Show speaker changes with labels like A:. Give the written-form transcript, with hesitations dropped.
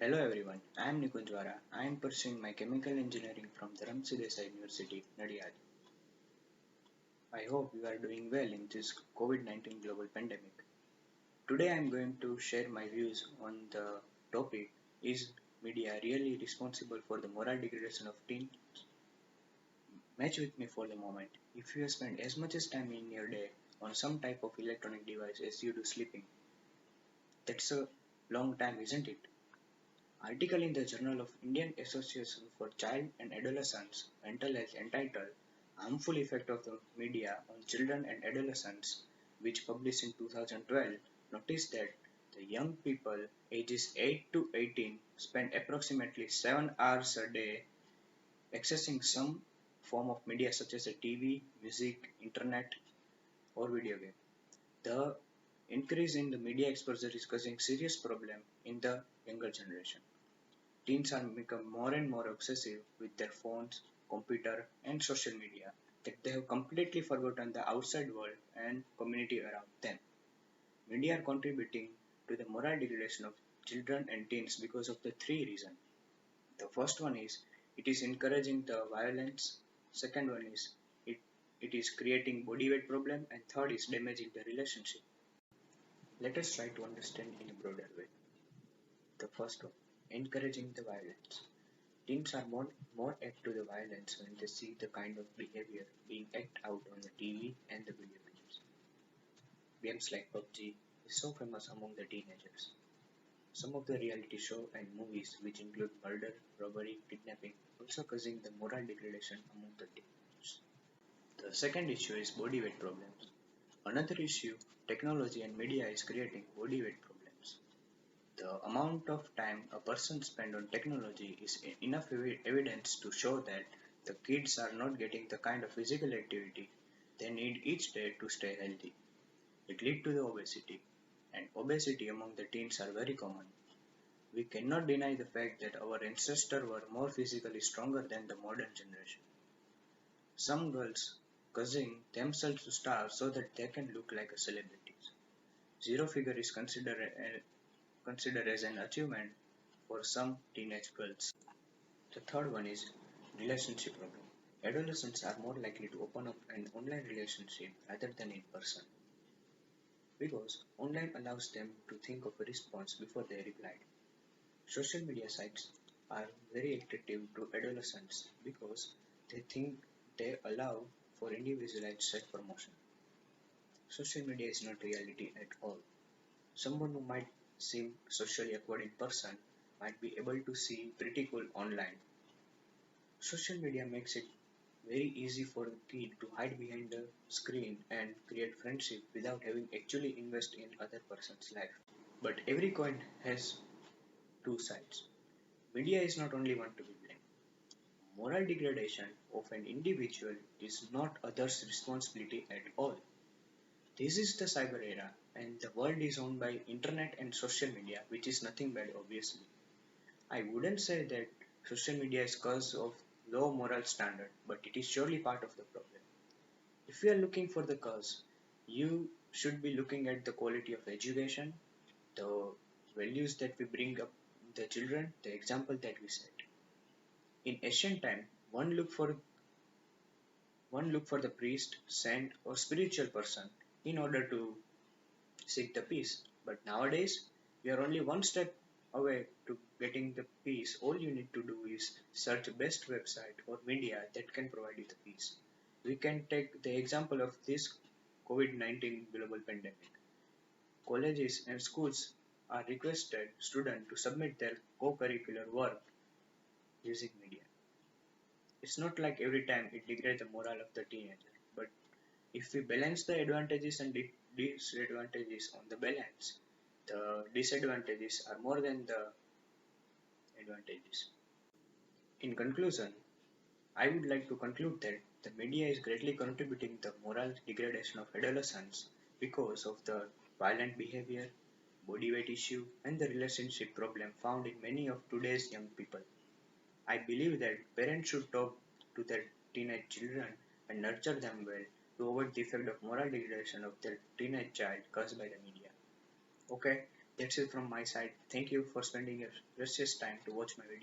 A: Hello everyone, I am Nikunjwara. I am pursuing my chemical engineering from Dharamsi Desai University, Nadiad. I hope you are doing well in this COVID-19 global pandemic. Today I am going to share my views on the topic: is media really responsible for the moral degradation of teens? Match with me for the moment. If you spend as much as time in your day on some type of electronic device as you do sleeping, that's a long time, isn't it? Article in the Journal of Indian Association for Child and Adolescents Mental Health entitled Harmful Effect of the Media on Children and Adolescents, which published in 2012, noticed that the young people ages 8 to 18 spend approximately 7 hours a day accessing some form of media such as a TV, music, internet, or video game. The increase in the media exposure is causing serious problem in the younger generation. Teens are become more and more obsessive with their phones, computer, and social media that they have completely forgotten the outside world and community around them. Media are contributing to the moral degradation of children and teens because of the three reasons. The first one is it is encouraging the violence. Second one is it, it is creating body weight problem, and third is damaging the relationship. Let us try to understand in a broader way. The first one, encouraging the violence. Teens are more apt to the violence when they see the kind of behavior being acted out on the TV and the video games. Games like PUBG is so famous among the teenagers. Some of the reality show and movies which include murder, robbery, kidnapping also causing the moral degradation among the teenagers. The second issue is body weight problems. Another issue, technology and media is creating body weight problems. The amount of time a person spends on technology is enough evidence to show that the kids are not getting the kind of physical activity they need each day to stay healthy. It leads to the obesity, and obesity among the teens are very common. We cannot deny the fact that our ancestors were more physically stronger than the modern generation. Some girls causing themselves to starve so that they can look like a celebrity. Zero figure is considered as an achievement for some teenage girls. The third one is relationship problem. Adolescents are more likely to open up an online relationship rather than in person because online allows them to think of a response before they reply. Social media sites are very attractive to adolescents because they think they allow for individualized self promotion. Social media is not reality at all. Someone who might seem socially awkward in person might be able to see pretty cool online. Social media makes it very easy for a kid to hide behind the screen and create friendship without having actually invest in other person's life. But every coin has two sides. Media is not only one to be blamed. Moral degradation of an individual is not others' responsibility at all. This is the cyber era and the world is owned by internet and social media, which is nothing bad obviously. I wouldn't say that social media is cause of low moral standard, but it is surely part of the problem. If you are looking for the cause, you should be looking at the quality of education, the values that we bring up the children, the example that we set. In ancient time, one looked for the priest, saint, or spiritual person in order to seek the peace. But nowadays, we are only one step away to getting the peace. All you need to do is search best website or media that can provide you the peace. We can take the example of this COVID-19 global pandemic. Colleges and schools are requested students to submit their co-curricular work using media. It's not like every time it degrades the morale of the teenager, but if we balance the advantages and disadvantages on the balance, the disadvantages are more than the advantages. In conclusion, I would like to conclude that the media is greatly contributing the moral degradation of adolescents because of the violent behavior, body weight issue, and the relationship problem found in many of today's young people. I believe that parents should talk to their teenage children and nurture them well to avoid the effect of moral degradation of their teenage child caused by the media. Okay, That's it from my side. Thank you for spending your precious time to watch my video.